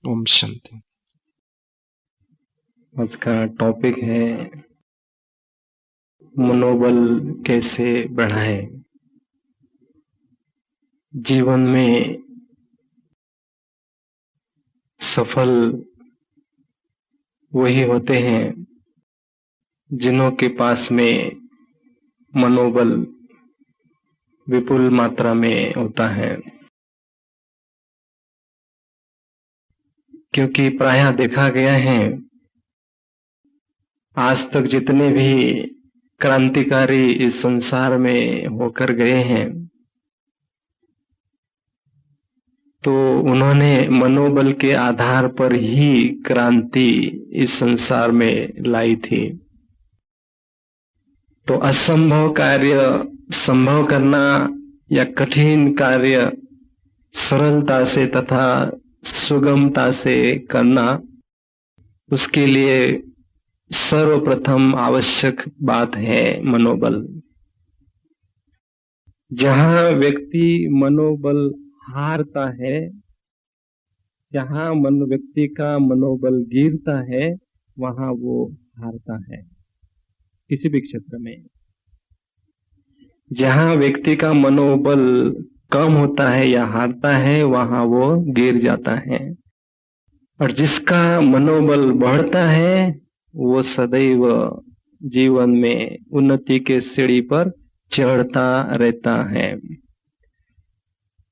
ओम शांति। आज का टॉपिक है मनोबल कैसे बढ़ाएं। जीवन में सफल वही होते हैं जिन्हों के पास में मनोबल विपुल मात्रा में होता है, क्योंकि प्रायः देखा गया है आज तक जितने भी क्रांतिकारी इस संसार में होकर गए हैं तो उन्होंने मनोबल के आधार पर ही क्रांति इस संसार में लाई थी। तो असंभव कार्य संभव करना या कठिन कार्य सरलता से तथा सुगमता से करना, उसके लिए सर्वप्रथम आवश्यक बात है मनोबल। जहां व्यक्ति मनोबल हारता है, जहां व्यक्ति का मनोबल गिरता है, वहां वो हारता है। किसी भी क्षेत्र में जहां व्यक्ति का मनोबल कम होता है या हारता है, वहां वो गिर जाता है। और जिसका मनोबल बढ़ता है वो सदैव जीवन में उन्नति के सीढ़ी पर चढ़ता रहता है।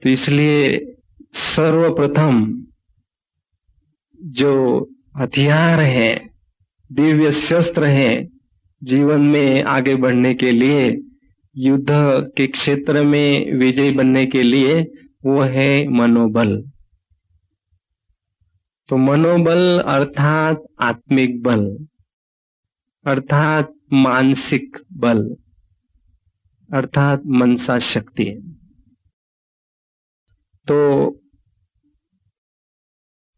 तो इसलिए सर्वप्रथम जो हथियार है, दिव्य शस्त्र है जीवन में आगे बढ़ने के लिए, युद्ध के क्षेत्र में विजयी बनने के लिए, वो है मनोबल। तो मनोबल अर्थात आत्मिक बल, अर्थात मानसिक बल, अर्थात मनसा शक्ति। तो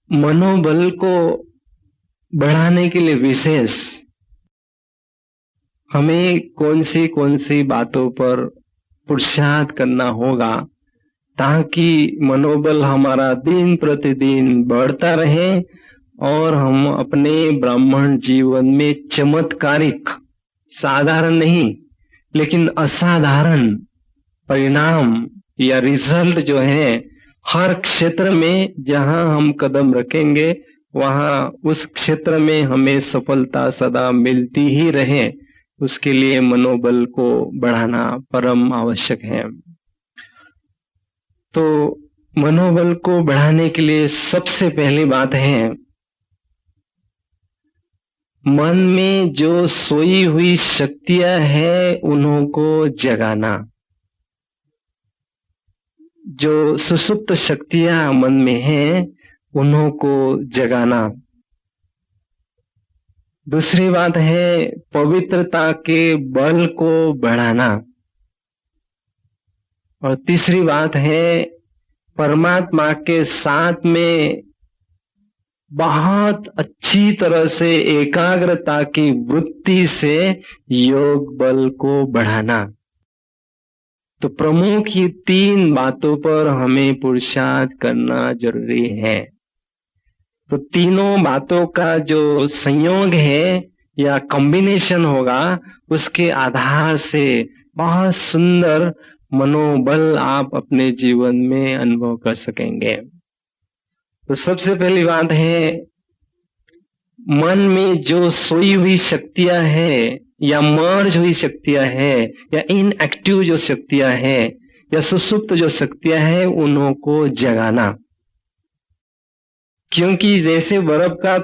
मनोबल को बढ़ाने के लिए विशेष हमें कौन सी बातों पर पुरुषार्थ करना होगा ताकि मनोबल हमारा दिन प्रतिदिन बढ़ता रहे और हम अपने ब्राह्मण जीवन में चमत्कारिक, साधारण नहीं लेकिन असाधारण परिणाम या रिजल्ट जो है हर क्षेत्र में जहां हम कदम रखेंगे वहां उस क्षेत्र में हमें सफलता सदा मिलती ही रहे, उसके लिए मनोबल को बढ़ाना परम आवश्यक है। तो मनोबल को बढ़ाने के लिए सबसे पहली बात है मन में जो सोई हुई शक्तियां हैं उन्हों को जगाना। जो सुसुप्त शक्तियां मन में हैं उन्हों को जगाना। दूसरी बात है पवित्रता के बल को बढ़ाना। और तीसरी बात है परमात्मा के साथ में बहुत अच्छी तरह से एकाग्रता की वृत्ति से योग बल को बढ़ाना। तो प्रमुख ये तीन बातों पर हमें पुरुषार्थ करना जरूरी है। तो तीनों बातों का जो संयोग है या कॉम्बिनेशन होगा, उसके आधार से बहुत सुंदर मनोबल आप अपने जीवन में अनुभव कर सकेंगे। तो सबसे पहली बात है मन में जो सोई हुई शक्तियां हैं या मर्ज हुई शक्तियां हैं या इनएक्टिव जो शक्तियां हैं या सुसुप्त जो शक्तियां हैं उन्हों को जगाना। क्योंकि जैसे बर्फ का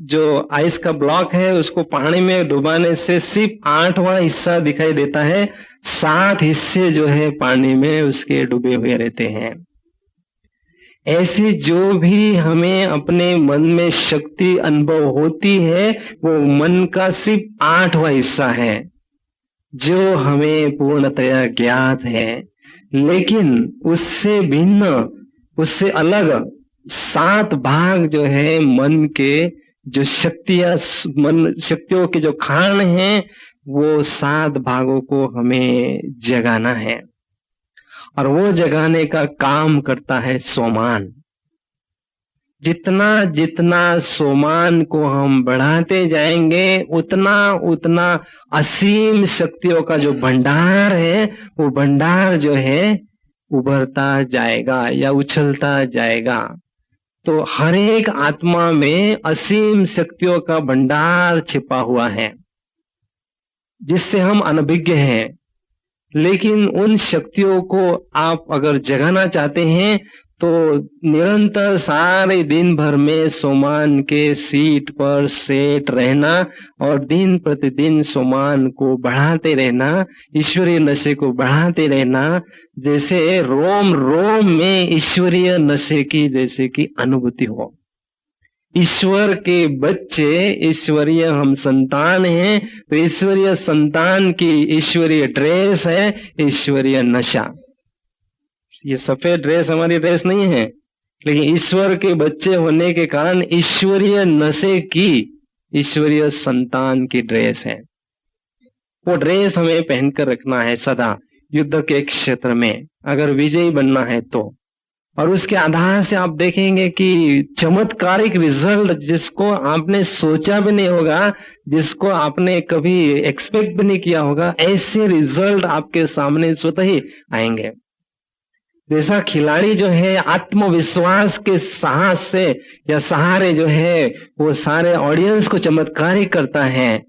जो आइस का ब्लॉक है उसको पानी में डुबाने से सिर्फ 8वां हिस्सा दिखाई देता है, 7 हिस्से जो है पानी में उसके डूबे हुए रहते हैं। ऐसे जो भी हमें अपने मन में शक्ति अनुभव होती है वो मन का सिर्फ 8वां हिस्सा है जो हमें पूर्णतया ज्ञात है। लेकिन उससे भिन्न, उससे अलग 7 भाग जो है मन के जो शक्तियों के जो खान हैं वो 7 भागों को हमें जगाना है। और वो जगाने का काम करता है सोमान। जितना जितना सोमान को हम बढ़ाते जाएंगे उतना उतना असीम शक्तियों का जो भंडार है वो भंडार जो है उभरता जाएगा या उछलता जाएगा। तो हर एक आत्मा में असीम शक्तियों का भंडार छिपा हुआ है जिससे हम अनभिज्ञ हैं। लेकिन उन शक्तियों को आप अगर जगाना चाहते हैं तो निरंतर सारे दिन भर में सोमान के सीट पर सेट रहना और दिन प्रतिदिन सोमान को बढ़ाते रहना, ईश्वरीय नशे को बढ़ाते रहना, जैसे रोम रोम में ईश्वरीय नशे की जैसे कि अनुभूति हो। ईश्वर के बच्चे, ईश्वरीय हम संतान हैं, तो ईश्वरीय संतान की ईश्वरीय ड्रेस है ईश्वरीय नशा। ये सफेद ड्रेस हमारी ड्रेस नहीं है, लेकिन ईश्वर के बच्चे होने के कारण ईश्वरीय नशे की ईश्वरीय संतान की ड्रेस है। वो ड्रेस हमें पहनकर रखना है सदा युद्ध के क्षेत्र में अगर विजयी बनना है तो। और उसके आधार से आप देखेंगे कि चमत्कारिक रिजल्ट जिसको आपने सोचा भी नहीं होगा, जिसको आपने कभी एक्सपेक्ट भी नहीं किया होगा, ऐसे रिजल्ट आपके सामने स्वतः ही आएंगे। जैसा खिलाड़ी जो है आत्मविश्वास के साहस से या सहारे जो है वो सारे ऑडियंस को चमत्कारिक करता है,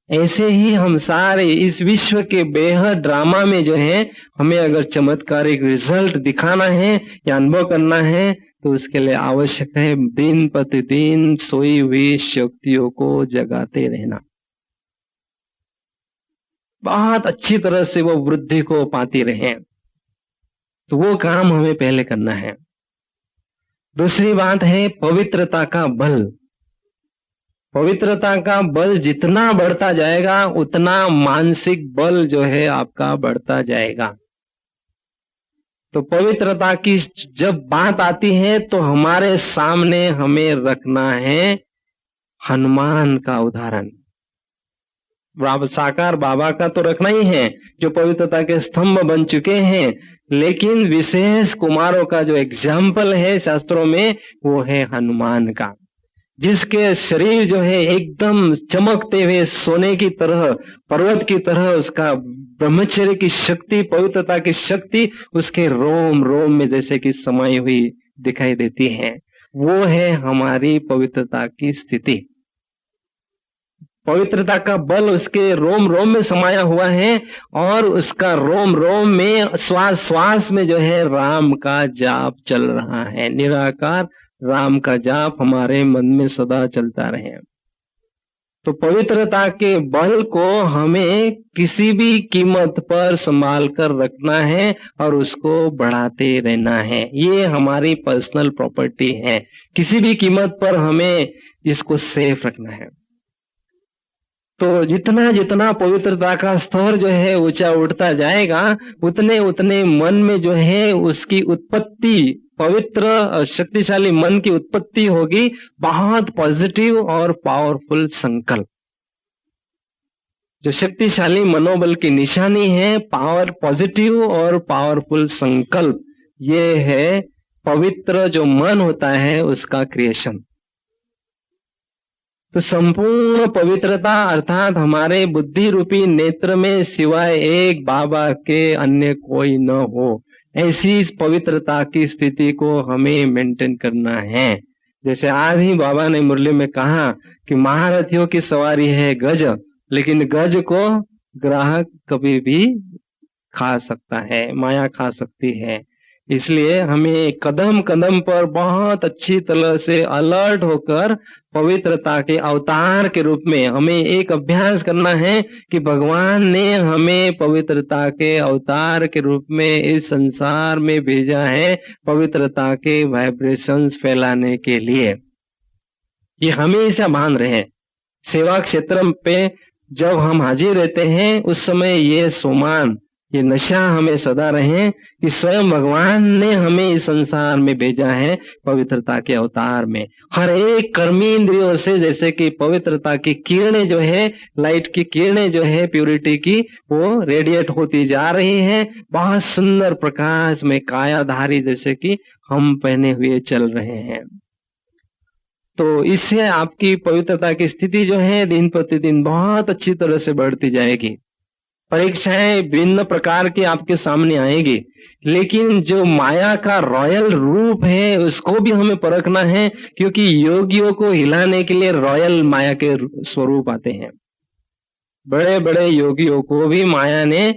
ऐसे ही हम सारे इस विश्व के बेहद ड्रामा में जो है हमें अगर चमत्कारिक रिजल्ट दिखाना है या अनुभव करना है तो उसके लिए आवश्यक है दिन प्रतिदिन सोई हुई शक्तियों को जगाते रहना। बहुत अच्छी तरह से वो वृद्धि को पाती रहे, तो वो काम हमें पहले करना है। दूसरी बात है पवित्रता का बल। पवित्रता का बल जितना बढ़ता जाएगा उतना मानसिक बल जो है आपका बढ़ता जाएगा। तो पवित्रता की जब बात आती है तो हमारे सामने हमें रखना है हनुमान का उदाहरण। साकार बाबा का तो रखना ही है जो पवित्रता के स्तंभ बन चुके हैं, लेकिन विशेष कुमारों का जो एग्जाम्पल है शास्त्रों में वो है हनुमान का, जिसके शरीर जो है एकदम चमकते हुए सोने की तरह, पर्वत की तरह, उसका ब्रह्मचर्य की शक्ति, पवित्रता की शक्ति उसके रोम रोम में जैसे कि समाई हुई दिखाई देती है। वो है हमारी पवित्रता की स्थिति। पवित्रता का बल उसके रोम रोम में समाया हुआ है और उसका रोम रोम में श्वास श्वास में जो है राम का जाप चल रहा है। निराकार राम का जाप हमारे मन में सदा चलता रहे। तो पवित्रता के बल को हमें किसी भी कीमत पर संभाल कर रखना है और उसको बढ़ाते रहना है। ये हमारी पर्सनल प्रॉपर्टी है, किसी भी कीमत पर हमें इसको सेफ रखना है। तो जितना जितना पवित्रता का स्तर जो है ऊंचा उठता जाएगा उतने उतने मन में जो है उसकी उत्पत्ति, पवित्र शक्तिशाली मन की उत्पत्ति होगी, बहुत पॉजिटिव और पावरफुल संकल्प। जो शक्तिशाली मनोबल की निशानी है पॉजिटिव और पावरफुल संकल्प, ये है पवित्र जो मन होता है उसका क्रिएशन। तो संपूर्ण पवित्रता अर्थात हमारे बुद्धि रूपी नेत्र में सिवाय एक बाबा के अन्य कोई न हो, ऐसी पवित्रता की स्थिति को हमें मेंटेन करना है। जैसे आज ही बाबा ने मुरली में कहा कि महारथियों की सवारी है गज, लेकिन गज को ग्राहक कभी भी खा सकता है, माया खा सकती है। इसलिए हमें कदम कदम पर बहुत अच्छी तरह से अलर्ट होकर पवित्रता के अवतार के रूप में हमें एक अभ्यास करना है कि भगवान ने हमें पवित्रता के अवतार के रूप में इस संसार में भेजा है, पवित्रता के वाइब्रेशंस फैलाने के लिए। ये हमेशा भान रहे। सेवा क्षेत्र पे जब हम हाजिर रहते हैं उस समय ये सोमान, ये नशा हमें सदा रहे कि स्वयं भगवान ने हमें इस संसार में भेजा है पवित्रता के अवतार में। हर एक कर्मी इंद्रियों से जैसे कि पवित्रता की किरणें जो है, लाइट की किरणें जो है प्यूरिटी की, वो रेडिएट होती जा रही है। बहुत सुंदर प्रकाश में कायाधारी जैसे कि हम पहने हुए चल रहे हैं। तो इससे आपकी पवित्रता की स्थिति जो है दिन प्रतिदिन बहुत अच्छी तरह से बढ़ती जाएगी। परीक्षाएं भिन्न प्रकार की आपके सामने आएगी, लेकिन जो माया का रॉयल रूप है उसको भी हमें परखना है, क्योंकि योगियों को हिलाने के लिए रॉयल माया के स्वरूप आते हैं। बड़े बड़े योगियों को भी माया ने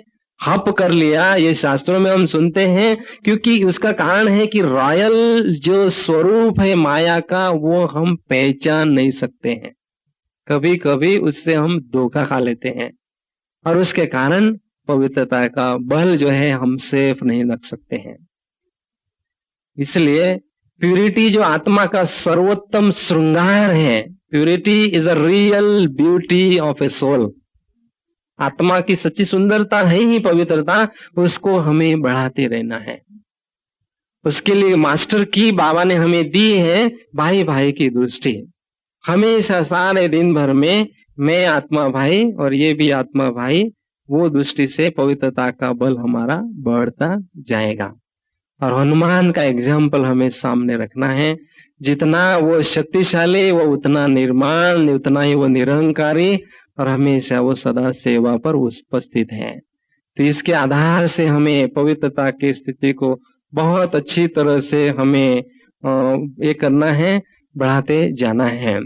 हप कर लिया, ये शास्त्रों में हम सुनते हैं, क्योंकि उसका कारण है कि रॉयल जो स्वरूप है माया का वो हम पहचान नहीं सकते हैं। कभी कभी उससे हम धोखा खा लेते हैं और उसके कारण पवित्रता का बल जो है हम सेफ नहीं रख सकते हैं। इसलिए प्यूरिटी जो आत्मा का सर्वोत्तम श्रृंगार है, purity is a real beauty of a soul. आत्मा की सच्ची सुंदरता है ही पवित्रता, उसको हमें बढ़ाते रहना है। उसके लिए मास्टर की बाबा ने हमें दी है भाई भाई की दृष्टि। हमेशा सारे दिन भर में मैं आत्मा भाई और ये भी आत्मा भाई, वो दृष्टि से पवित्रता का बल हमारा बढ़ता जाएगा। और हनुमान का एग्जाम्पल हमें सामने रखना है। जितना वो शक्तिशाली वो उतना निर्माण, उतना ही वो निरंकारी, और हमेशा वो सदा सेवा पर उपस्थित है। तो इसके आधार से हमें पवित्रता की स्थिति को बहुत अच्छी तरह से हमें ये करना है, बढ़ाते जाना है।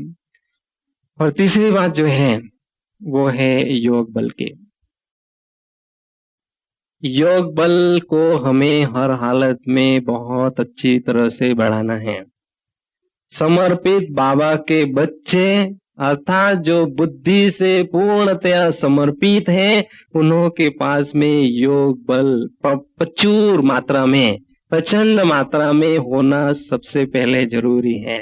और तीसरी बात जो है वो है योग बल की। योग बल को हमें हर हालत में बहुत अच्छी तरह से बढ़ाना है। समर्पित बाबा के बच्चे अर्थात जो बुद्धि से पूर्णतया समर्पित हैं, उन्हों के पास में योग बल प्रचुर मात्रा में, प्रचंड मात्रा में होना सबसे पहले जरूरी है।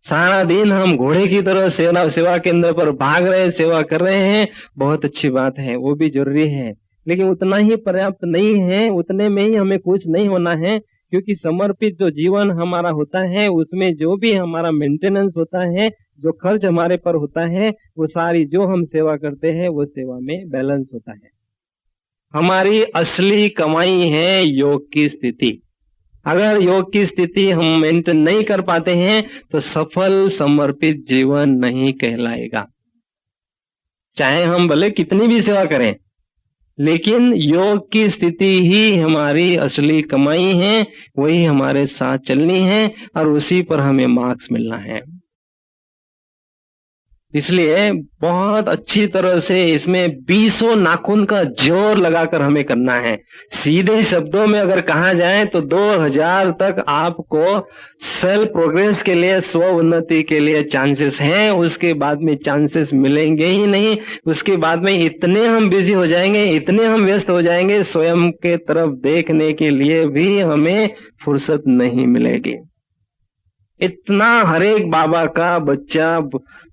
सारा दिन हम घोड़े की तरह सेवा केंद्र पर भाग रहे, सेवा कर रहे हैं, बहुत अच्छी बात है, वो भी जरूरी है, लेकिन उतना ही पर्याप्त नहीं है। उतने में ही हमें कुछ नहीं होना है, क्योंकि समर्पित जो जीवन हमारा होता है उसमें जो भी हमारा मेंटेनेंस होता है, जो खर्च हमारे पर होता है, वो सारी जो हम सेवा करते हैं वो सेवा में बैलेंस होता है। हमारी असली कमाई है योग की स्थिति। अगर योग की स्थिति हम मेंटेन नहीं कर पाते हैं तो सफल समर्पित जीवन नहीं कहलाएगा। चाहे हम भले कितनी भी सेवा करें, लेकिन योग की स्थिति ही हमारी असली कमाई है, वही हमारे साथ चलनी है और उसी पर हमें मार्क्स मिलना है। इसलिए बहुत अच्छी तरह से इसमें 20 नाखून का जोर लगाकर हमें करना है। सीधे शब्दों में अगर कहा जाए तो 2000 तक आपको सेल्फ प्रोग्रेस के लिए, स्व उन्नति के लिए चांसेस हैं। उसके बाद में चांसेस मिलेंगे ही नहीं। उसके बाद में इतने हम बिजी हो जाएंगे, इतने हम व्यस्त हो जाएंगे, स्वयं के तरफ देखने के लिए भी हमें फुर्सत नहीं मिलेगी। इतना हरेक बाबा का बच्चा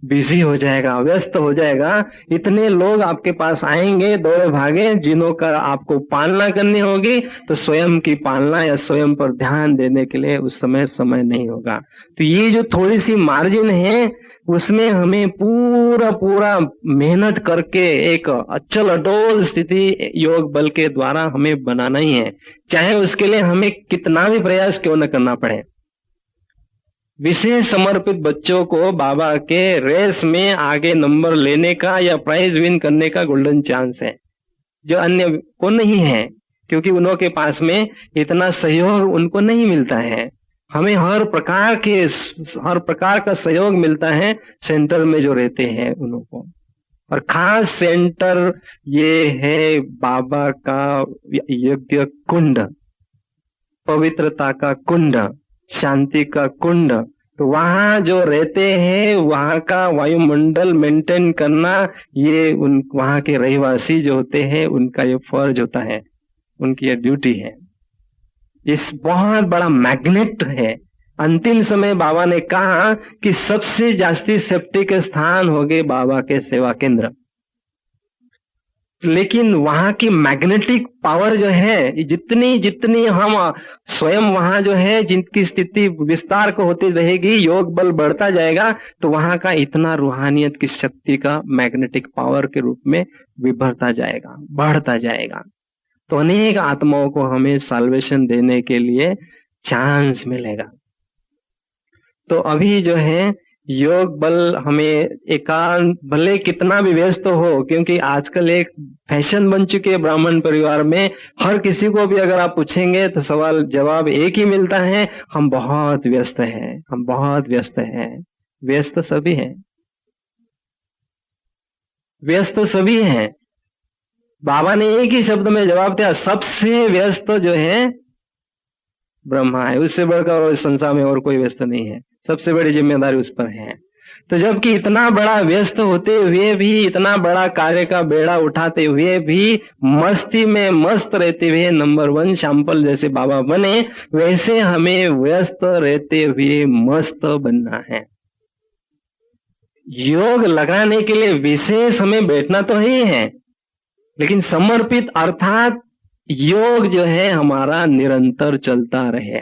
बिजी हो जाएगा, व्यस्त हो जाएगा। इतने लोग आपके पास आएंगे दौड़े भागे, जिन्हों का आपको पालना करनी होगी, तो स्वयं की पालना या स्वयं पर ध्यान देने के लिए उस समय नहीं होगा। तो ये जो थोड़ी सी मार्जिन है, उसमें हमें पूरा मेहनत करके एक अचल अडोल स्थिति योग बल के द्वारा हमें बनाना ही है, चाहे उसके लिए हमें कितना भी प्रयास क्यों न करना पड़े। विशेष समर्पित बच्चों को बाबा के रेस में आगे नंबर लेने का या प्राइज विन करने का गोल्डन चांस है, जो अन्य को नहीं है, क्योंकि उन्हों के पास में इतना सहयोग उनको नहीं मिलता है। हमें हर प्रकार का सहयोग मिलता है सेंटर में जो रहते हैं उन्हों को। और खास सेंटर ये है बाबा का यज्ञ कुंड, पवित्रता का कुंड, शांति का कुंड। तो वहां जो रहते हैं वहां का वायुमंडल मेंटेन करना, ये वहां के रहवासी जो होते हैं उनका ये फर्ज होता है, उनकी ये ड्यूटी है। इस बहुत बड़ा मैग्नेट है। अंतिम समय बाबा ने कहा कि सबसे जास्ती सेफ्टी के स्थान हो गए बाबा के सेवा केंद्र, लेकिन वहां की मैग्नेटिक पावर जो है, जितनी हम स्वयं वहां जो है जिनकी स्थिति विस्तार को होती रहेगी, योग बल बढ़ता जाएगा, तो वहां का इतना रूहानियत की शक्ति का मैग्नेटिक पावर के रूप में विभरता जाएगा, बढ़ता जाएगा। तो अनेक आत्माओं को हमें साल्वेशन देने के लिए चांस मिलेगा। तो अभी जो है योग बल हमें एकांत, भले कितना भी व्यस्त हो, क्योंकि आजकल एक फैशन बन चुकी है ब्राह्मण परिवार में, हर किसी को भी अगर आप पूछेंगे तो सवाल जवाब एक ही मिलता है, हम बहुत व्यस्त हैं, हम बहुत व्यस्त हैं। व्यस्त सभी हैं, व्यस्त सभी हैं। बाबा ने एक ही शब्द में जवाब दिया, सबसे व्यस्त जो है ब्रह्मा है, उससे बढ़कर और इस संसार में और कोई व्यस्त नहीं है, सबसे बड़ी जिम्मेदारी उस पर है। तो जबकि इतना बड़ा व्यस्त होते हुए भी, इतना बड़ा कार्य का बेड़ा उठाते हुए भी, मस्ती में मस्त रहते हुए नंबर 1 शैंपल जैसे बाबा बने, वैसे हमें व्यस्त रहते हुए मस्त बनना है। योग लगाने के लिए विशेष हमें बैठना तो ही है, लेकिन समर्पित अर्थात योग जो है हमारा निरंतर चलता रहे।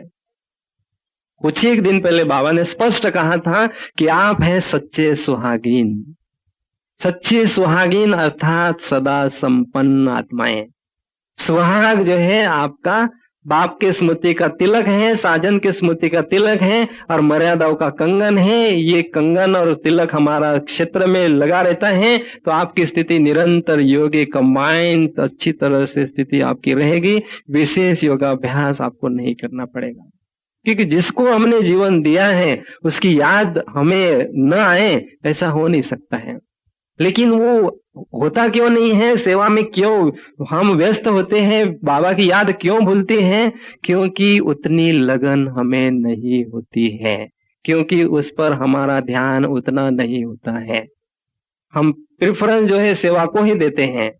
कुछ एक दिन पहले बाबा ने स्पष्ट कहा था कि आप हैं सच्चे सुहागिन। सच्चे सुहागिन अर्थात सदा संपन्न आत्माएं। सुहाग जो है आपका बाप के स्मृति का तिलक है, साजन के स्मृति का तिलक है, और मर्यादाओं का कंगन है। ये कंगन और तिलक हमारा क्षेत्र में लगा रहता है, तो आपकी स्थिति निरंतर योगी कंबाइंड अच्छी तरह से स्थिति आपकी रहेगी। विशेष योगाभ्यास आपको नहीं करना पड़ेगा, क्योंकि जिसको हमने जीवन दिया है उसकी याद हमें न आए, ऐसा हो नहीं सकता है। लेकिन वो होता क्यों नहीं है? सेवा में क्यों हम व्यस्त होते हैं, बाबा की याद क्यों भूलते हैं? क्योंकि उतनी लगन हमें नहीं होती है, क्योंकि उस पर हमारा ध्यान उतना नहीं होता है। हम प्रेफरेंस जो है सेवा को ही देते हैं।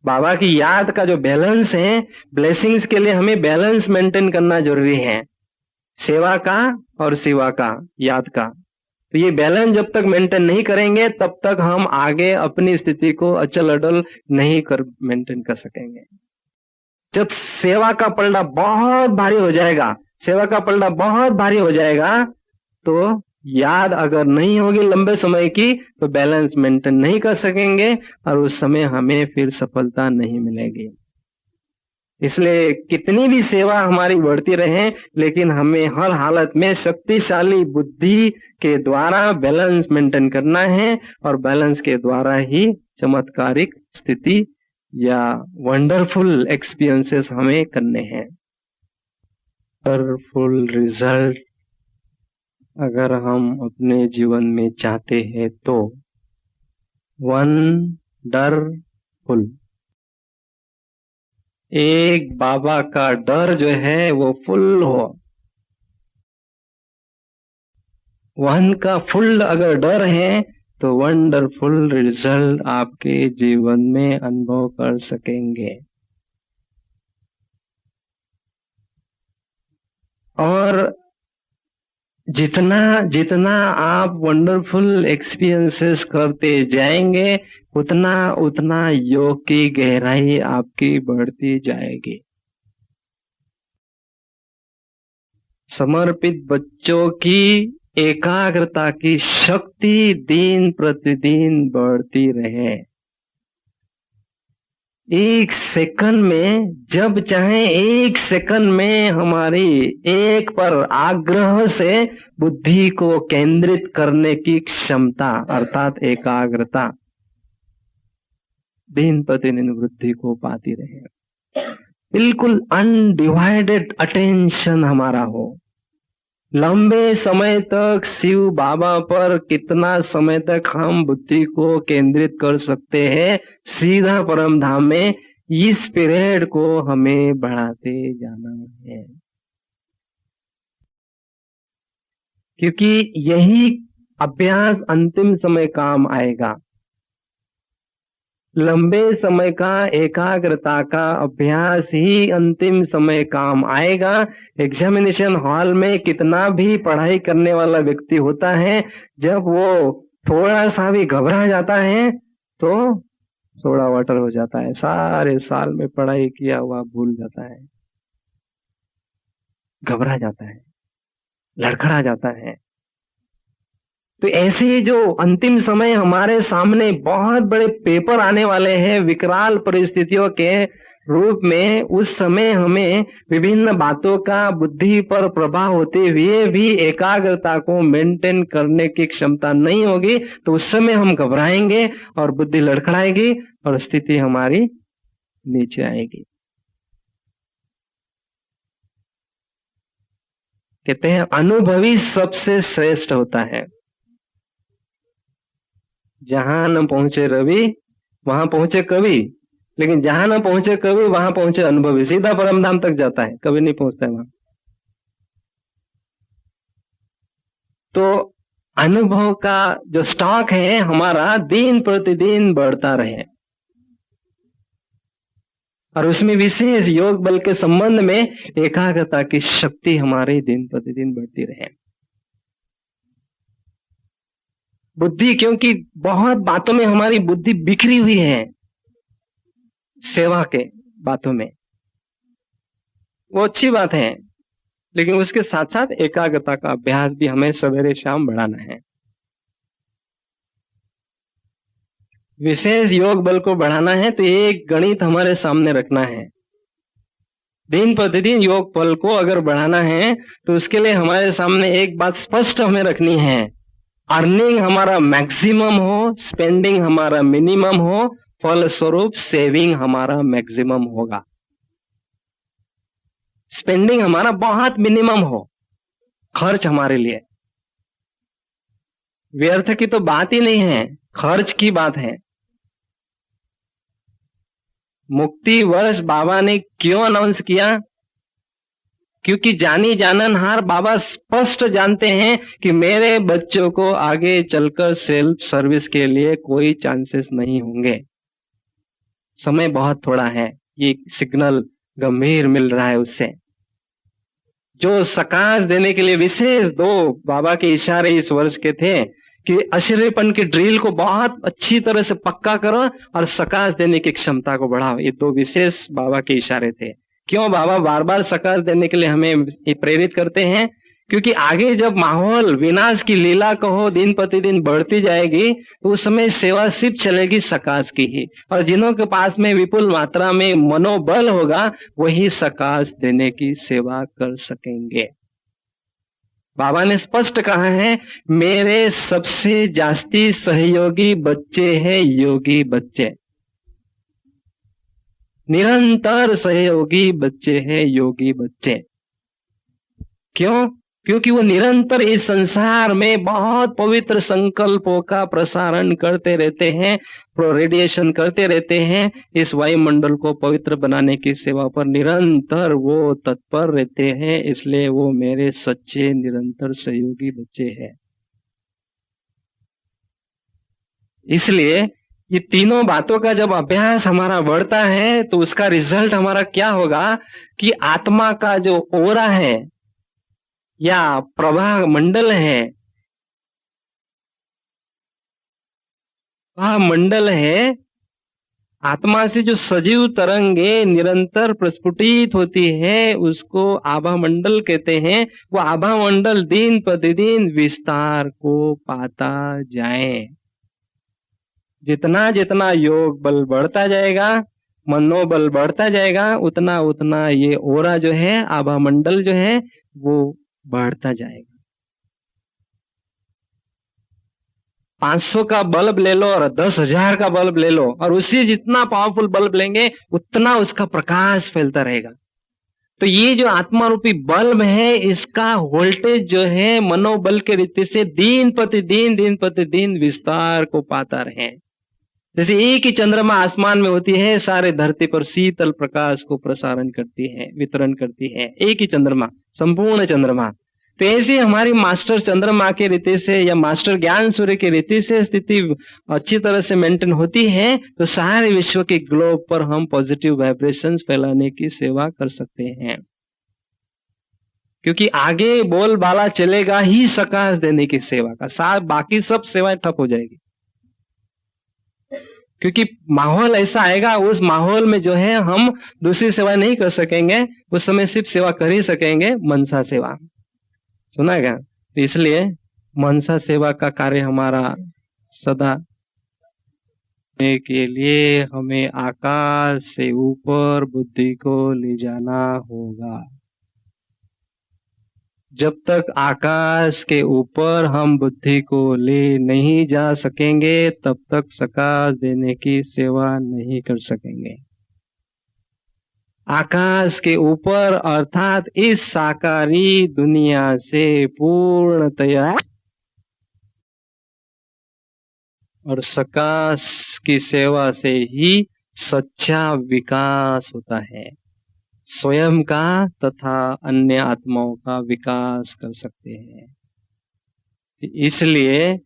बाबा की याद का जो बैलेंस है, ब्लेसिंग्स के लिए हमें बैलेंस मेंटेन करना जरूरी है, सेवा का और सेवा का, याद का। तो ये बैलेंस जब तक मेंटेन नहीं करेंगे तब तक हम आगे अपनी स्थिति को अचल अडल नहीं कर मेंटेन कर सकेंगे। जब सेवा का पलड़ा बहुत भारी हो जाएगा, सेवा का पलड़ा बहुत भारी हो जाएगा, तो याद अगर नहीं होगी लंबे समय की, तो बैलेंस मेंटेन नहीं कर सकेंगे और उस समय हमें फिर सफलता नहीं मिलेगी। इसलिए कितनी भी सेवा हमारी बढ़ती रहे, लेकिन हमें हर हालत में शक्तिशाली बुद्धि के द्वारा बैलेंस मेंटेन करना है, और बैलेंस के द्वारा ही चमत्कारिक स्थिति या वंडरफुल एक्सपीरियंसेस हमें करने हैं। वंडरफुल रिजल्ट अगर हम अपने जीवन में चाहते हैं तो वंडरफुल, एक बाबा का डर जो है वो फुल हो। वन का फुल अगर डर है तो वंडरफुल रिजल्ट आपके जीवन में अनुभव कर सकेंगे। और जितना जितना आप वंडरफुल एक्सपीरियंसेस करते जाएंगे, उतना उतना योग की गहराई आपकी बढ़ती जाएगी। समर्पित बच्चों की एकाग्रता की शक्ति दिन प्रतिदिन बढ़ती रहे। एक सेकंड में, जब चाहे एक सेकंड में हमारी एक पर आग्रह से बुद्धि को केंद्रित करने की क्षमता अर्थात एकाग्रता दिन प्रतिदिन वृद्धि को पाती रहे। बिल्कुल अनडिवाइडेड अटेंशन हमारा हो। लंबे समय तक शिव बाबा पर कितना समय तक हम बुद्धि को केंद्रित कर सकते हैं सीधा परम धाम में, इस पीरियड को हमें बढ़ाते जाना है, क्योंकि यही अभ्यास अंतिम समय काम आएगा। लंबे समय का एकाग्रता का अभ्यास ही अंतिम समय काम आएगा। एग्जामिनेशन हॉल में कितना भी पढ़ाई करने वाला व्यक्ति होता है, जब वो थोड़ा सा भी घबरा जाता है तो सोडा वाटर हो जाता है, सारे साल में पढ़ाई किया हुआ भूल जाता है, घबरा जाता है, लड़खड़ा जाता है। तो ऐसे जो अंतिम समय हमारे सामने बहुत बड़े पेपर आने वाले हैं विकराल परिस्थितियों के, रूप में उस समय हमें विभिन्न बातों का बुद्धि पर प्रभाव होते हुए भी एकाग्रता को मेंटेन करने की क्षमता नहीं होगी, तो उस समय हम घबराएंगे और बुद्धि लड़खड़ाएगी और स्थिति हमारी नीचे आएगी। कहते हैं अनुभवी सबसे श्रेष्ठ होता है। जहां न पहुंचे रवि वहां पहुंचे कवि, लेकिन जहां न पहुंचे कवि वहां पहुंचे अनुभवी। सीधा परमधाम तक जाता है, कभी नहीं पहुंचता है वहां। तो अनुभव का जो स्टॉक है हमारा दिन प्रतिदिन बढ़ता रहे, और उसमें विशेष योग बल के संबंध में एकाग्रता की शक्ति हमारी दिन प्रतिदिन बढ़ती रहे। बुद्धि, क्योंकि बहुत बातों में हमारी बुद्धि बिखरी हुई है, सेवा के बातों में, वो अच्छी बात है, लेकिन उसके साथ साथ एकाग्रता का अभ्यास भी हमें सवेरे शाम बढ़ाना है। विशेष योग बल को बढ़ाना है तो एक गणित हमारे सामने रखना है। दिन प्रतिदिन योग बल को अगर बढ़ाना है तो उसके लिए हमारे सामने एक बात स्पष्ट हमें रखनी है, अर्निंग हमारा मैक्सिमम हो, स्पेंडिंग हमारा मिनिमम हो, फलस्वरूप सेविंग हमारा मैक्सिमम होगा। स्पेंडिंग हमारा बहुत मिनिमम हो, खर्च हमारे लिए व्यर्थ की तो बात ही नहीं है, खर्च की बात है। मुक्ति वर्ष बाबा ने क्यों अनाउंस किया? क्योंकि जानी जाननहार बाबा स्पष्ट जानते हैं कि मेरे बच्चों को आगे चलकर सेल्फ सर्विस के लिए कोई चांसेस नहीं होंगे, समय बहुत थोड़ा है। ये सिग्नल गंभीर मिल रहा है उससे। जो सकाश देने के लिए विशेष दो बाबा के इशारे इस वर्ष के थे कि अशरीरपन की ड्रिल को बहुत अच्छी तरह से पक्का करो और सकाश देने की क्षमता को बढ़ाओ। ये दो विशेष बाबा के इशारे थे। क्यों बाबा बार बार सकाश देने के लिए हमें प्रेरित करते हैं? क्योंकि आगे जब माहौल विनाश की लीला कहो दिन प्रतिदिन बढ़ती जाएगी तो उस समय सेवा सिर्फ चलेगी सकाश की ही, और जिन्हों के पास में विपुल मात्रा में मनोबल होगा वही सकाश देने की सेवा कर सकेंगे। बाबा ने स्पष्ट कहा है, मेरे सबसे जास्ती सहयोगी बच्चे हैं योगी बच्चे। निरंतर सहयोगी बच्चे हैं योगी बच्चे। क्यों? क्योंकि वो निरंतर इस संसार में बहुत पवित्र संकल्पों का प्रसारण करते रहते हैं, रेडिएशन करते रहते हैं। इस वायुमंडल को पवित्र बनाने की सेवा पर निरंतर वो तत्पर रहते हैं, इसलिए वो मेरे सच्चे निरंतर सहयोगी बच्चे हैं। इसलिए ये तीनों बातों का जब अभ्यास हमारा बढ़ता है तो उसका रिजल्ट हमारा क्या होगा कि आत्मा का जो ओरा है या प्रवाह मंडल है, वह मंडल है आत्मा से जो सजीव तरंगे निरंतर प्रस्फुटित होती है उसको आभा मंडल कहते हैं। वो आभा मंडल दिन प्रतिदिन विस्तार को पाता जाए। जितना जितना योग बल बढ़ता जाएगा, मनोबल बढ़ता जाएगा, उतना उतना ये ओरा जो है, आभा मंडल जो है वो बढ़ता जाएगा। 500 का बल्ब ले लो और 10,000 का बल्ब ले लो, और उसी जितना पावरफुल बल्ब लेंगे उतना उसका प्रकाश फैलता रहेगा। तो ये जो आत्मा रूपी बल्ब है इसका वोल्टेज जो है मनोबल के रीति से दिन प्रतिदिन विस्तार को पाता रहे। जैसे एक ही चंद्रमा आसमान में होती है, सारे धरती पर शीतल प्रकाश को प्रसारण करती है, वितरण करती है, एक ही चंद्रमा, संपूर्ण चंद्रमा। तो ऐसे हमारी मास्टर चंद्रमा के रीति से या मास्टर ज्ञान सूर्य के रीति से स्थिति अच्छी तरह से मेंटेन होती है तो सारे विश्व के ग्लोब पर हम पॉजिटिव वाइब्रेशंस फैलाने की सेवा कर सकते हैं। क्योंकि आगे बोलबाला चलेगा ही सकाश देने की सेवा का, साथ बाकी सब सेवाएं ठप हो जाएगी। क्योंकि माहौल ऐसा आएगा, उस माहौल में जो है हम दूसरी सेवा नहीं कर सकेंगे, उस समय सिर्फ सेवा कर ही सकेंगे मनसा सेवा। सुना है क्या? तो इसलिए मनसा सेवा का कार्य हमारा सदा के लिए हमें आकाश से ऊपर बुद्धि को ले जाना होगा। जब तक आकाश के ऊपर हम बुद्धि को ले नहीं जा सकेंगे, तब तक सकाश देने की सेवा नहीं कर सकेंगे। आकाश के ऊपर अर्थात इस साकारी दुनिया से पूर्णतया और सकाश की सेवा से ही सच्चा विकास होता है। स्वयं का तथा अन्य आत्माओं का विकास कर सकते हैं। इसलिए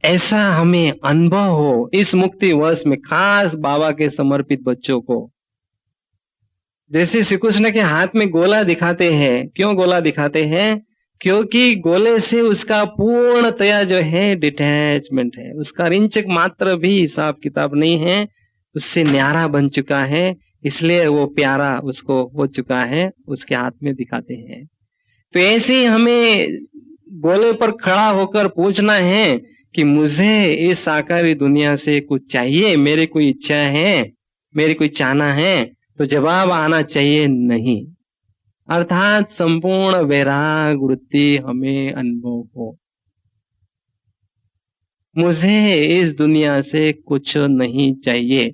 ऐसा हमें अनुभव हो इस मुक्ति वर्ष में, खास बाबा के समर्पित बच्चों को। जैसे श्री कृष्ण के हाथ में गोला दिखाते हैं, क्यों गोला दिखाते हैं? क्योंकि गोले से उसका पूर्णतया जो है डिटैचमेंट है, उसका रिंचक मात्र भी हिसाब किताब नहीं है, उससे न्यारा बन चुका है, इसलिए वो प्यारा उसको हो चुका है, उसके हाथ में दिखाते हैं। तो ऐसे ही हमें गोले पर खड़ा होकर पूछना है कि मुझे इस साकारी दुनिया से कुछ चाहिए, मेरी कोई इच्छा है, मेरी कोई चाहना है? तो जवाब आना चाहिए नहीं। अर्थात संपूर्ण वैराग वृत्ति हमें अनुभव हो, मुझे इस दुनिया से कुछ नहीं चाहिए।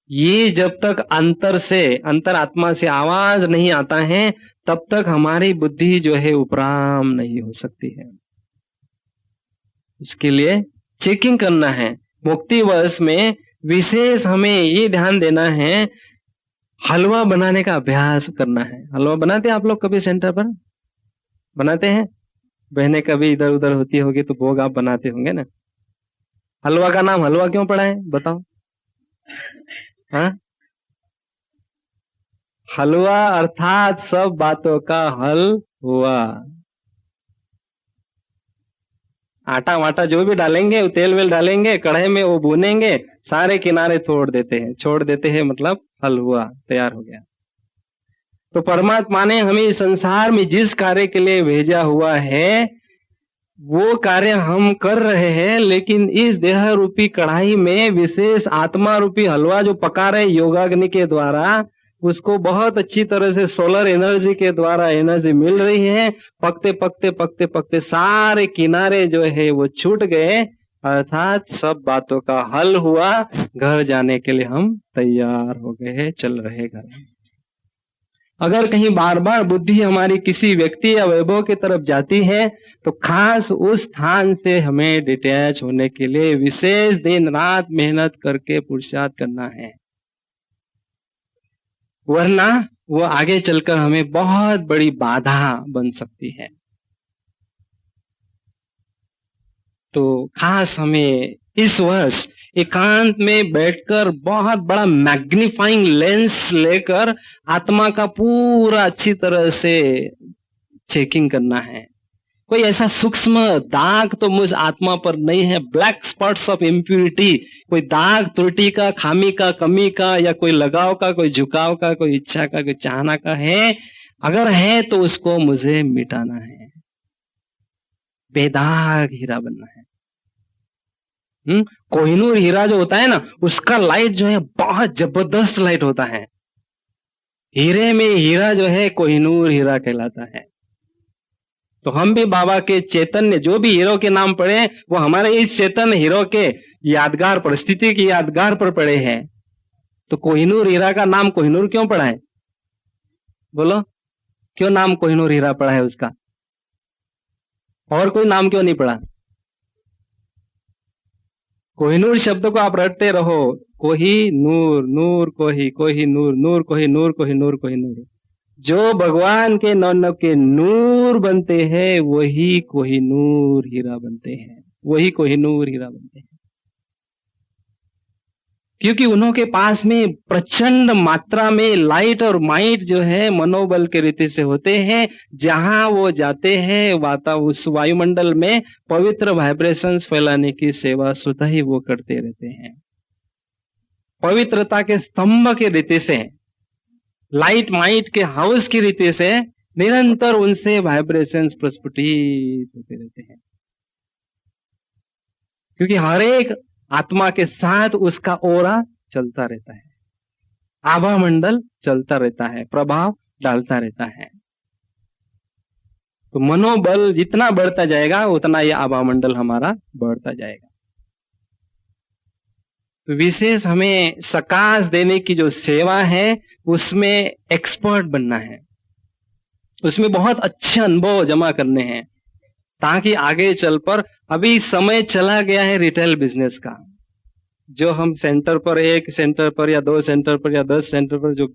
ये जब तक अंतर आत्मा से आवाज नहीं आता है, तब तक हमारी बुद्धि जो है उपराम नहीं हो सकती है। उसके लिए चेकिंग करना है। मुक्ति वर्ष में विशेष हमें ये ध्यान देना है, हलवा बनाने का अभ्यास करना है। हलवा बनाते हैं आप लोग कभी सेंटर पर? बनाते हैं? बहनें कभी इधर उधर होती होगी तो भोग आप बनाते होंगे ना। हलवा का नाम हलवा क्यों पड़ा है बताओ? हाँ, हलवा अर्थात सब बातों का हल हुआ। आटा वाटा जो भी डालेंगे, तेल वेल डालेंगे कढ़ाई में, वो भूनेंगे, सारे किनारे छोड़ देते हैं मतलब हल हुआ, तैयार हो गया। तो परमात्मा ने हमें इस संसार में जिस कार्य के लिए भेजा हुआ है, वो कार्य हम कर रहे हैं, लेकिन इस देह रूपी कढ़ाई में विशेष आत्मा रूपी हलवा जो पका रहे योगाग्नि के द्वारा, उसको बहुत अच्छी तरह से सोलर एनर्जी के द्वारा एनर्जी मिल रही है। पकते पकते पकते पकते सारे किनारे जो है वो छूट गए, अर्थात सब बातों का हल हुआ। घर जाने के लिए हम तैयार हो गए हैं, चल रहे घर। अगर कहीं बार बार बुद्धि हमारी किसी व्यक्ति या वैभव की तरफ जाती है, तो खास उस स्थान से हमें डिटैच होने के लिए विशेष दिन रात मेहनत करके पुरुषार्थ करना है, वरना वो आगे चलकर हमें बहुत बड़ी बाधा बन सकती है। तो खास हमें इस वर्ष एकांत में बैठकर बहुत बड़ा मैग्नीफाइंग लेंस लेकर आत्मा का पूरा अच्छी तरह से चेकिंग करना है। कोई ऐसा सूक्ष्म दाग तो मुझ आत्मा पर नहीं है, ब्लैक स्पॉट्स ऑफ इम्प्यूरिटी, कोई दाग त्रुटि का, खामी का, कमी का, या कोई लगाव का, कोई झुकाव का, कोई इच्छा का, कोई चाहना का है? अगर है तो उसको मुझे मिटाना है, बेदाग हीरा बनना है। कोहिनूर हीरा जो होता है ना, उसका लाइट जो है बहुत जबरदस्त लाइट होता है। हीरे में हीरा जो है कोहिनूर हीरा कहलाता है। तो हम भी बाबा के चैतन्य जो भी हीरो के नाम पड़े, वो हमारे इस चैतन्य हीरो के यादगार, परिस्थिति की यादगार पर पड़े हैं। तो कोहिनूर हीरा का नाम कोहिनूर क्यों पड़ा है? बोलो, क्यों नाम कोहिनूर हीरा पड़ा है उसका? और कोई नाम क्यों नहीं पड़ा? कोहिनूर शब्द को आप रटते रहो, कोही नूर, नूर कोही, कोही नूर, नूर कोही नूर, कोही नूर, कोही नूर। जो भगवान के नौ के नूर बनते हैं, वही कोहिनूर हीरा बनते हैं, वही कोहिनूर हीरा बनते हैं। क्योंकि उन्हों के पास में प्रचंड मात्रा में लाइट और माइट जो है मनोबल के रीति से होते हैं। जहां वो जाते हैं उस वायुमंडल में पवित्र वाइब्रेशंस फैलाने की सेवा स्वतः ही वो करते रहते हैं। पवित्रता के स्तंभ के रीति से, लाइट माइट के हाउस की रीति से निरंतर उनसे वाइब्रेशंस प्रस्फुटित होते रहते हैं। क्योंकि हर एक आत्मा के साथ उसका ओरा चलता रहता है, आभा मंडल चलता रहता है, प्रभाव डालता रहता है। तो मनोबल जितना बढ़ता जाएगा उतना ये आभा मंडल हमारा बढ़ता जाएगा। तो विशेष हमें सकाश देने की जो सेवा है उसमें एक्सपर्ट बनना है, उसमें बहुत अच्छे अनुभव जमा करने हैं, ताकि आगे चल पर, अभी समय चला गया है रिटेल बिजनेस का, जो हम सेंटर पर, एक सेंटर पर या 2 सेंटर पर या 10 सेंटर पर जो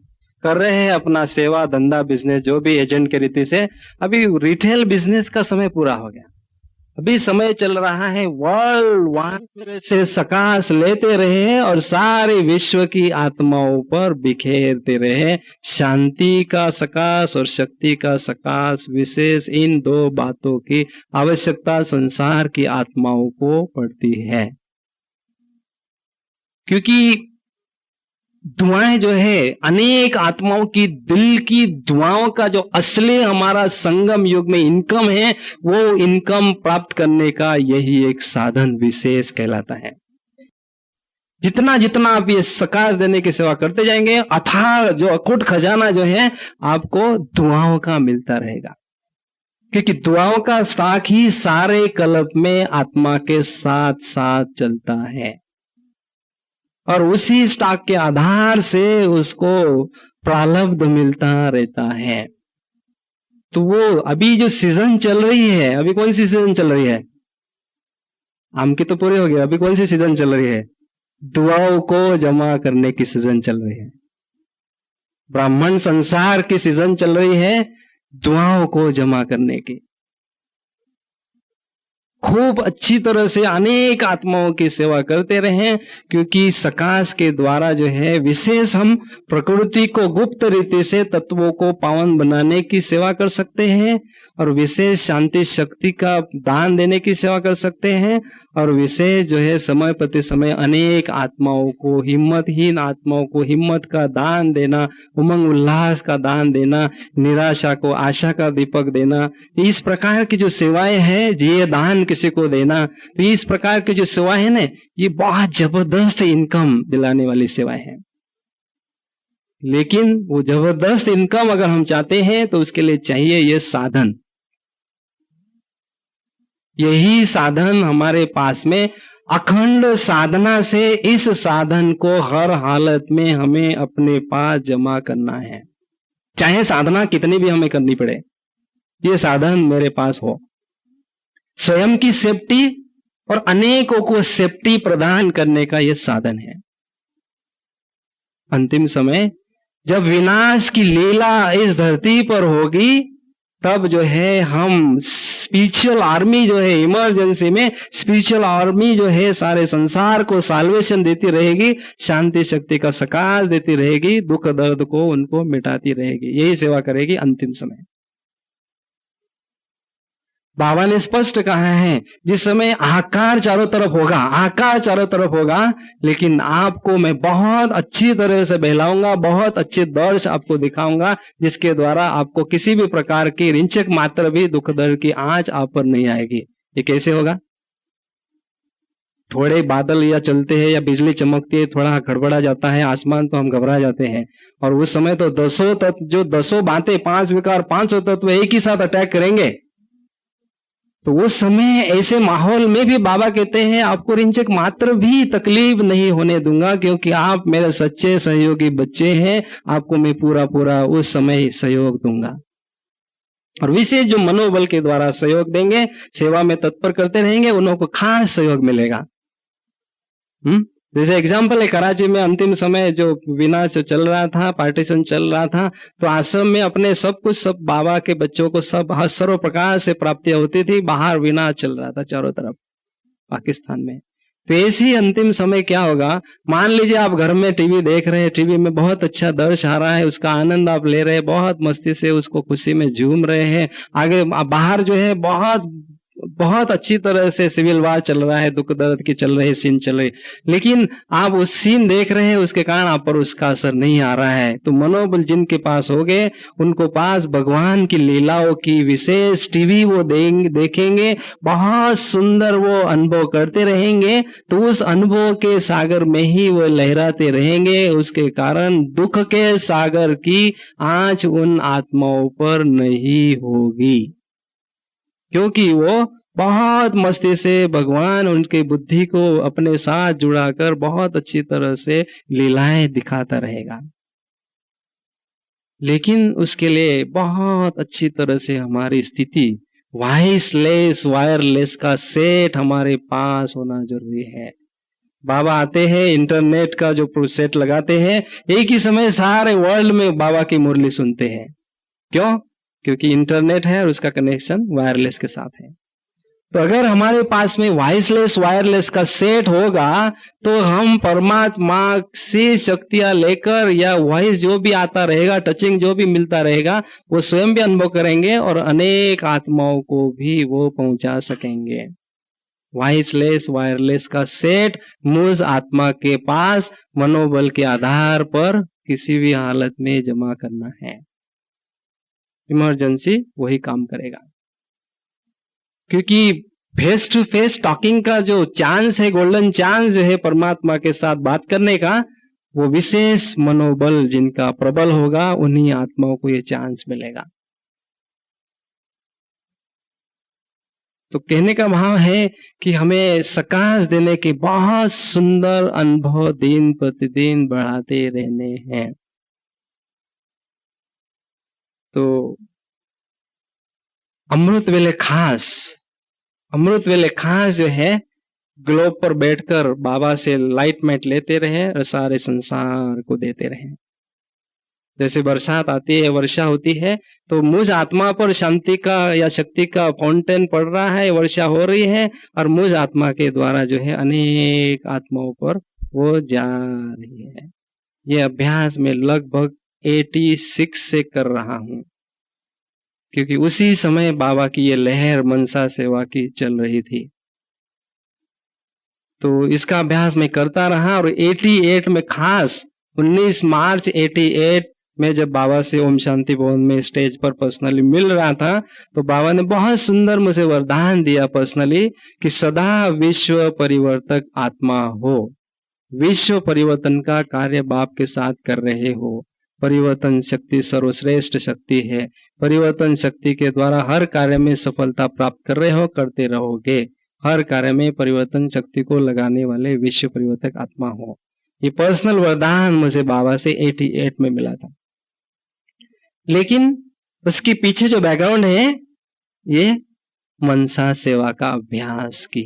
कर रहे हैं अपना सेवा धंधा बिजनेस, जो भी एजेंट के रीति से, अभी रिटेल बिजनेस का समय पूरा हो गया। अभी समय चल रहा है वर्ल्ड वाइड से सकाश लेते रहे और सारे विश्व की आत्माओं पर बिखेरते रहे। शांति का सकाश और शक्ति का सकाश, विशेष इन 2 बातों की आवश्यकता संसार की आत्माओं को पड़ती है। क्योंकि दुआएं जो है, अनेक आत्माओं की दिल की दुआओं का जो असली हमारा संगम युग में इनकम है, वो इनकम प्राप्त करने का यही एक साधन विशेष कहलाता है। जितना जितना आप ये सकाश देने की सेवा करते जाएंगे, अथाह जो अकूट खजाना जो है आपको दुआओं का मिलता रहेगा। क्योंकि दुआओं का स्टॉक ही सारे कल्प में आत्मा के साथ साथ चलता है, और उसी स्टॉक के आधार से उसको प्रारब्ध मिलता रहता है। तो वो अभी जो सीजन चल रही है, अभी कौन सी सीजन चल रही है? आम की तो पूरी हो गई, अभी कौन सी सीजन चल रही है? दुआओं को जमा करने की सीजन चल रही है। ब्राह्मण संसार की सीजन चल रही है दुआओं को जमा करने की। खूब अच्छी तरह से अनेक आत्माओं की सेवा करते रहें, क्योंकि सकाश के द्वारा जो है विशेष हम प्रकृति को गुप्त रीति से तत्वों को पावन बनाने की सेवा कर सकते हैं, और विशेष शांति शक्ति का दान देने की सेवा कर सकते हैं, और विशेष जो है समय प्रति समय अनेक आत्माओं को, हिम्मतहीन आत्माओं को हिम्मत का दान देना, उमंग उल्लास का दान देना, निराशा को आशा का दीपक देना। इस प्रकार की जो सेवाएं हैं, ये दान किसी को देना, तो इस प्रकार की जो सेवाएं है ना, ये बहुत जबरदस्त इनकम दिलाने वाली सेवाएं हैं। लेकिन वो जबरदस्त इनकम अगर हम चाहते हैं तो उसके लिए चाहिए ये साधन। यही साधन हमारे पास में अखंड साधना से इस साधन को हर हालत में हमें अपने पास जमा करना है, चाहे साधना कितनी भी हमें करनी पड़े, ये साधन मेरे पास हो। स्वयं की सेफ्टी और अनेकों को सेफ्टी प्रदान करने का यह साधन है। अंतिम समय जब विनाश की लीला इस धरती पर होगी, तब जो है हम स्पिरिचुअल आर्मी जो है, इमरजेंसी में स्पिरिचुअल आर्मी जो है सारे संसार को साल्वेशन देती रहेगी, शांति शक्ति का सकाश देती रहेगी, दुख दर्द को उनको मिटाती रहेगी, यही सेवा करेगी अंतिम समय। बाबा ने स्पष्ट कहा है, जिस समय आकार चारों तरफ होगा, आकार चारों तरफ होगा, लेकिन आपको मैं बहुत अच्छी तरह से बहलाऊंगा, बहुत अच्छे दर्श आपको दिखाऊंगा, जिसके द्वारा आपको किसी भी प्रकार की रिंचक मात्र भी दुख दर्द की आंच आप पर नहीं आएगी। ये कैसे होगा? थोड़े बादल या चलते हैं या बिजली चमकती है, थोड़ा खड़बड़ा जाता है आसमान, तो हम घबरा जाते हैं, और उस समय तो 10 तत्व, जो 10 बातें, 5 विकार, 500 तत्व एक ही साथ अटैक करेंगे। तो उस समय ऐसे माहौल में भी बाबा कहते हैं आपको रिंचक मात्र भी तकलीफ नहीं होने दूंगा, क्योंकि आप मेरे सच्चे सहयोगी बच्चे हैं, आपको मैं पूरा पूरा उस समय सहयोग दूंगा। और विशेष जो मनोबल के द्वारा सहयोग देंगे, सेवा में तत्पर करते रहेंगे, उन्हों को खास सहयोग मिलेगा। जैसे एग्जाम्पल है, कराची में अंतिम समय जो विनाश चल रहा था, पार्टीशन चल रहा था, तो आश्रम में अपने सब कुछ, सब बाबा के बच्चों को सब सर्व प्रकार से प्राप्तियां होती थी। बाहर विनाश चल रहा था चारों तरफ पाकिस्तान में। तो ऐसे ही अंतिम समय क्या होगा, मान लीजिए आप घर में टीवी देख रहे हैं, टीवी में बहुत अच्छा दर्श आ रहा है, उसका आनंद आप ले रहे हैं, बहुत मस्ती से उसको खुशी में झूम रहे हैं। आगे बाहर जो है बहुत बहुत अच्छी तरह से सिविल वार चल रहा है, दुख दर्द के चल रहे सीन चल रहे, लेकिन आप उस सीन देख रहे हैं, उसके कारण आप पर उसका असर नहीं आ रहा है। तो मनोबल जिनके पास हो गए, उनको पास भगवान की लीलाओं की विशेष टीवी वो देखेंगे, बहुत सुंदर वो अनुभव करते रहेंगे, तो उस अनुभव के सागर में ही वो लहराते रहेंगे। उसके कारण दुख के सागर की आंच उन आत्माओं पर नहीं होगी, क्योंकि वो बहुत मस्ती से भगवान उनके बुद्धि को अपने साथ जुड़ाकर बहुत अच्छी तरह से लीलाएं दिखाता रहेगा। लेकिन उसके लिए बहुत अच्छी तरह से हमारी स्थिति वॉइसलेस वायरलेस का सेट हमारे पास होना जरूरी है। बाबा आते हैं, इंटरनेट का जो सेट लगाते हैं, एक ही समय सारे वर्ल्ड में बाबा की मुरली सुनते हैं। क्यों? क्योंकि इंटरनेट है और उसका कनेक्शन वायरलेस के साथ है। तो अगर हमारे पास में वॉइसलेस वायरलेस का सेट होगा, तो हम परमात्मा से शक्तियां लेकर या वॉइस जो भी आता रहेगा, टचिंग जो भी मिलता रहेगा, वो स्वयं भी अनुभव करेंगे और अनेक आत्माओं को भी वो पहुंचा सकेंगे। वॉइसलेस वायरलेस का सेट मुझ आत्मा के पास मनोबल के आधार पर किसी भी हालत में जमा करना है। इमरजेंसी वही काम करेगा, क्योंकि फेस टू फेस टॉकिंग का जो चांस है, गोल्डन चांस जो है परमात्मा के साथ बात करने का, वो विशेष मनोबल जिनका प्रबल होगा, उन्हीं आत्माओं को ये चांस मिलेगा। तो कहने का भाव है कि हमें सकाश देने के बहुत सुंदर अनुभव दिन प्रतिदिन बढ़ाते रहने हैं। तो अमृत वेले खास जो है, ग्लोब पर बैठकर बाबा से लाइट माइट लेते रहे और सारे संसार को देते रहे। जैसे बरसात आती है, वर्षा होती है, तो मुझ आत्मा पर शांति का या शक्ति का फाउंटेन पड़ रहा है, वर्षा हो रही है, और मुझ आत्मा के द्वारा जो है अनेक आत्माओं पर वो जा रही है। ये अभ्यास में लगभग 86 से कर रहा हूं, क्योंकि उसी समय बाबा की ये लहर मनसा सेवा की चल रही थी। तो इसका अभ्यास मैं करता रहा, और 88 में खास 19 मार्च 88 में जब बाबा से ओम शांति भवन में स्टेज पर पर्सनली मिल रहा था, तो बाबा ने बहुत सुंदर मुझे वरदान दिया पर्सनली कि सदा विश्व परिवर्तक आत्मा हो, विश्व परिवर्तन का कार्य बाप के साथ कर रहे हो। परिवर्तन शक्ति सर्वश्रेष्ठ शक्ति है, परिवर्तन शक्ति के द्वारा हर कार्य में सफलता प्राप्त कर रहे हो, करते रहोगे। हर कार्य में परिवर्तन शक्ति को लगाने वाले विश्व परिवर्तक आत्मा हो। ये पर्सनल वरदान मुझे बाबा से 88 में मिला था। लेकिन उसके पीछे जो बैकग्राउंड है, ये मनसा सेवा का अभ्यास की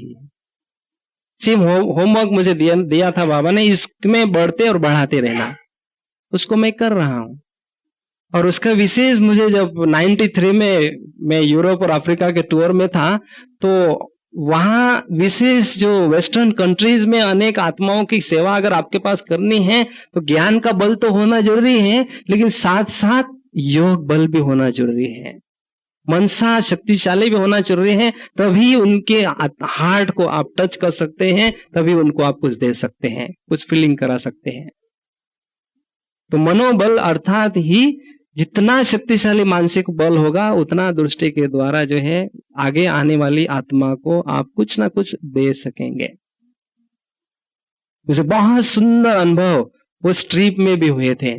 सेम होमवर्क मुझे दिया था बाबा ने, इसमें बढ़ते और बढ़ाते रहना, उसको मैं कर रहा हूं। और उसका विशेष मुझे जब 93 में मैं यूरोप और अफ्रीका के टूर में था, तो वहां विशेष जो वेस्टर्न कंट्रीज में अनेक आत्माओं की सेवा अगर आपके पास करनी है, तो ज्ञान का बल तो होना जरूरी है, लेकिन साथ साथ योग बल भी होना जरूरी है, मनसा शक्तिशाली भी होना जरूरी है। तभी उनके हार्ट को आप टच कर सकते हैं, तभी उनको आप कुछ दे सकते हैं, कुछ फीलिंग करा सकते हैं। तो मनोबल अर्थात ही जितना शक्तिशाली मानसिक बल होगा, उतना दृष्टि के द्वारा जो है आगे आने वाली आत्मा को आप कुछ ना कुछ दे सकेंगे। मुझे बहुत सुंदर अनुभव उस ट्रिप में भी हुए थे।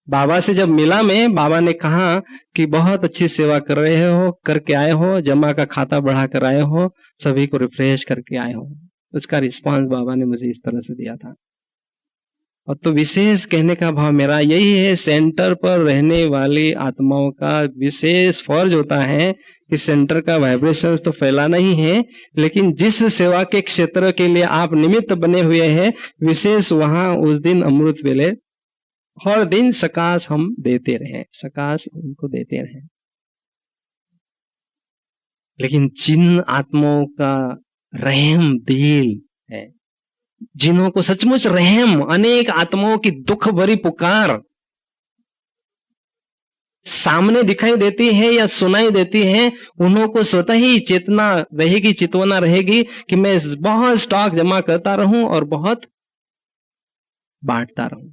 बाबा से जब मिला मैं, बाबा ने कहा कि बहुत अच्छी सेवा कर रहे हो, करके आए हो, जमा का खाता बढ़ा कर आए हो, सभी को रिफ्रेश करके आए हो। उसका रिस्पांस बाबा ने मुझे इस तरह से दिया था। और तो विशेष कहने का भाव मेरा यही है, सेंटर पर रहने वाली आत्माओं का विशेष फर्ज होता है कि सेंटर का वाइब्रेशंस तो फैलाना ही है, लेकिन जिस सेवा के क्षेत्र के लिए आप निमित्त बने हुए हैं, विशेष वहां उस दिन अमृत वेले हर दिन सकाश हम देते रहे, सकाश उनको देते रहे। लेकिन जिन आत्माओं का रहम दिल है, जिन्हों को सचमुच रहम, अनेक आत्माओं की दुख भरी पुकार, सामने दिखाई देती है या सुनाई देती है, उन्हों को स्वतः ही चेतना रहेगी, चितवना रहेगी कि मैं बहुत स्टॉक जमा करता रहूं और बहुत बांटता रहूं।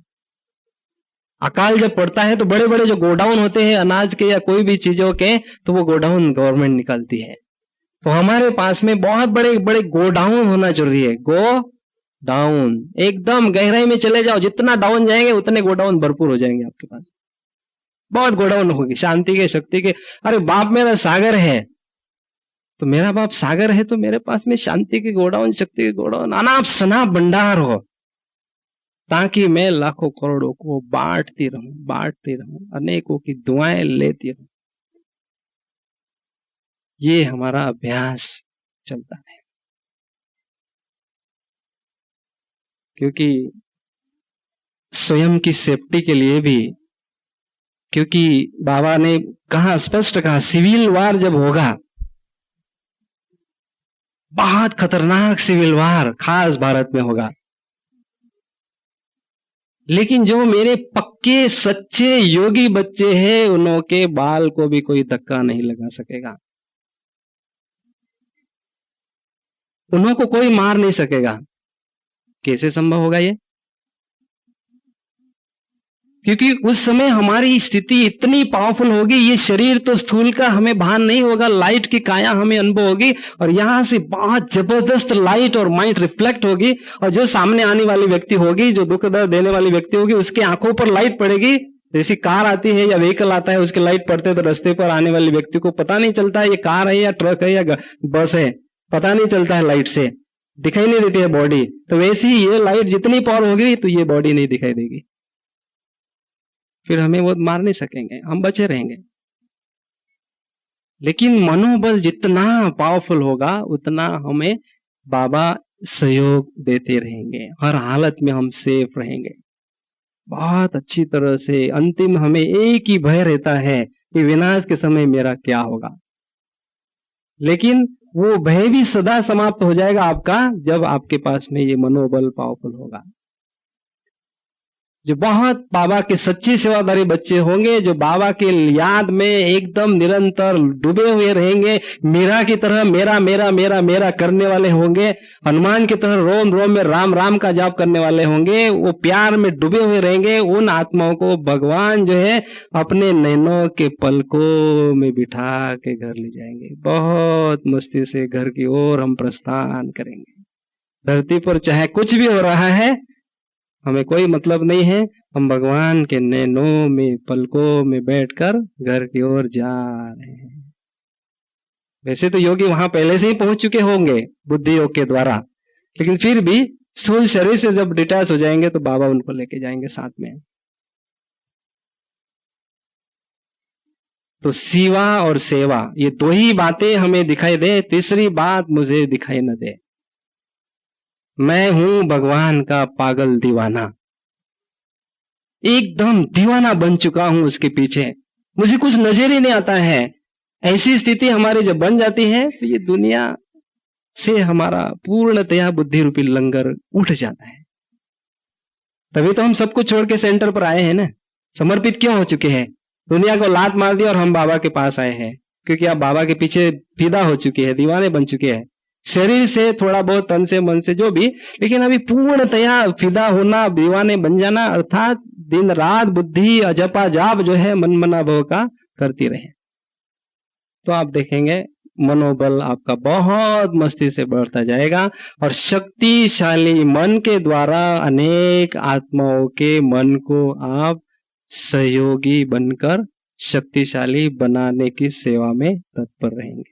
अकाल जब पड़ता है तो बड़े बड़े जो गोडाउन होते हैं अनाज के या कोई भी चीजों के, तो वो गोडाउन गवर्नमेंट निकालती है। तो हमारे पास में बहुत बड़े बड़े गोडाउन होना जरूरी है। गो डाउन, एकदम गहराई में चले जाओ, जितना डाउन जाएंगे उतने गोडाउन भरपूर हो जाएंगे आपके पास। बहुत गोडाउन होगी शांति के, शक्ति के। अरे बाप मेरा सागर है, तो मेरा बाप सागर है तो मेरे पास में शांति के गोडाउन, शक्ति के गोडाउन, अनाप शनाप भंडार हो, ताकि मैं लाखों करोड़ों को बांटती रहूं, अनेकों की दुआएं लेती रहूं। ये हमारा अभ्यास चलता है। क्योंकि स्वयं की सेफ्टी के लिए भी, क्योंकि बाबा ने कहा, स्पष्ट कहा, सिविल वार जब होगा, बहुत खतरनाक सिविल वार खास भारत में होगा, लेकिन जो मेरे पक्के सच्चे योगी बच्चे हैं उन्हों के बाल को भी कोई धक्का नहीं लगा सकेगा, उन्हों को कोई मार नहीं सकेगा। कैसे संभव होगा ये? क्योंकि उस समय हमारी स्थिति इतनी पावरफुल होगी, ये शरीर तो स्थूल का हमें भान नहीं होगा, लाइट की काया हमें अनुभव होगी, और यहां से बहुत जबरदस्त लाइट और माइंड रिफ्लेक्ट होगी, और जो सामने आने वाली व्यक्ति होगी, जो दुख दर्द देने वाली व्यक्ति होगी, उसके आंखों पर लाइट पड़ेगी। जैसी कार आती है या व्हीकल आता है, उसके लाइट पड़ते हैं तो रास्ते पर आने वाले व्यक्ति को पता नहीं चलता है ये कार है या ट्रक है या बस है, पता नहीं चलता है, लाइट से दिखाई नहीं देती है बॉडी। तो वैसे ही ये लाइट जितनी पावर होगी तो ये बॉडी नहीं दिखाई देगी, फिर हमें वो मार नहीं सकेंगे, हम बचे रहेंगे। लेकिन मनोबल जितना पावरफुल होगा उतना हमें बाबा सहयोग देते रहेंगे, हर हालत में हम सेफ रहेंगे बहुत अच्छी तरह से। अंतिम हमें एक ही भय रहता है कि विनाश के समय मेरा क्या होगा, लेकिन वो भय भी सदा समाप्त हो जाएगा आपका जब आपके पास में ये मनोबल पावरफुल होगा। जो बहुत बाबा के सच्ची सेवादारी बच्चे होंगे, जो बाबा के याद में एकदम निरंतर डूबे हुए रहेंगे, मीरा की तरह मेरा मेरा मेरा मेरा करने वाले होंगे, हनुमान की तरह रोम रोम में राम राम का जाप करने वाले होंगे, वो प्यार में डूबे हुए रहेंगे, उन आत्माओं को भगवान जो है अपने नैनों के पलकों में बिठा के घर ले जाएंगे। बहुत मस्ती से घर की ओर हम प्रस्थान करेंगे। धरती पर चाहे कुछ भी हो रहा है, हमें कोई मतलब नहीं है, हम भगवान के नैनों में पलकों में बैठकर घर की ओर जा रहे हैं। वैसे तो योगी वहां पहले से ही पहुंच चुके होंगे बुद्धि योग के द्वारा, लेकिन फिर भी स्थूल शरीर से जब डिटैच हो जाएंगे तो बाबा उनको लेके जाएंगे साथ में। तो सेवा और सेवा, ये दो ही बातें हमें दिखाई दे, तीसरी बात मुझे दिखाई न दे। मैं हूं भगवान का पागल दीवाना, एकदम दीवाना बन चुका हूं उसके पीछे, मुझे कुछ नजर ही नहीं आता है। ऐसी स्थिति हमारी जब बन जाती है तो ये दुनिया से हमारा पूर्णतया बुद्धि रूपी लंगर उठ जाता है। तभी तो हम सब कुछ छोड़ के सेंटर पर आए हैं ना, समर्पित क्यों हो चुके हैं, दुनिया को लात मार दी और हम बाबा के पास आए हैं, क्योंकि आप बाबा के पीछे फिदा हो चुके हैं, दीवाने बन चुके हैं, शरीर से थोड़ा बहुत, तन से, मन से, जो भी, लेकिन अभी पूर्णतया फिदा होना, दीवाने बन जाना, अर्थात दिन रात बुद्धि अजपा जाप जो है मन मना भव का करती रहे, तो आप देखेंगे मनोबल आपका बहुत मस्ती से बढ़ता जाएगा, और शक्तिशाली मन के द्वारा अनेक आत्माओं के मन को आप सहयोगी बनकर शक्तिशाली बनाने की सेवा में तत्पर रहेंगे।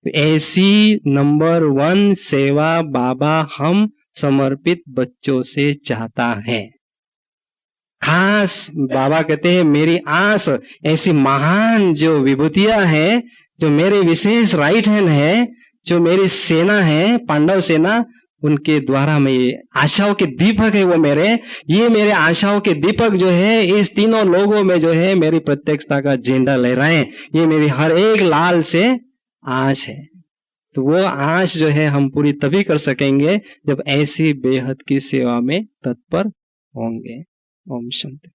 ऐसी नंबर 1 सेवा बाबा हम समर्पित बच्चों से चाहता है। खास बाबा कहते हैं मेरी आस, ऐसी महान जो विभूतियां हैं, जो मेरे विशेष राइट हैंड है, जो मेरी सेना है, पांडव सेना, उनके द्वारा मैं ये आशाओं के दीपक है वो मेरे आशाओं के दीपक जो है इस तीनों लोगों में जो है मेरी प्रत्यक्षता का झंडा लहराएं, ये मेरी हर एक लाल से आश है। तो वो आश जो है हम पूरी तभी कर सकेंगे जब ऐसी बेहद की सेवा में तत्पर होंगे। ओम शांति।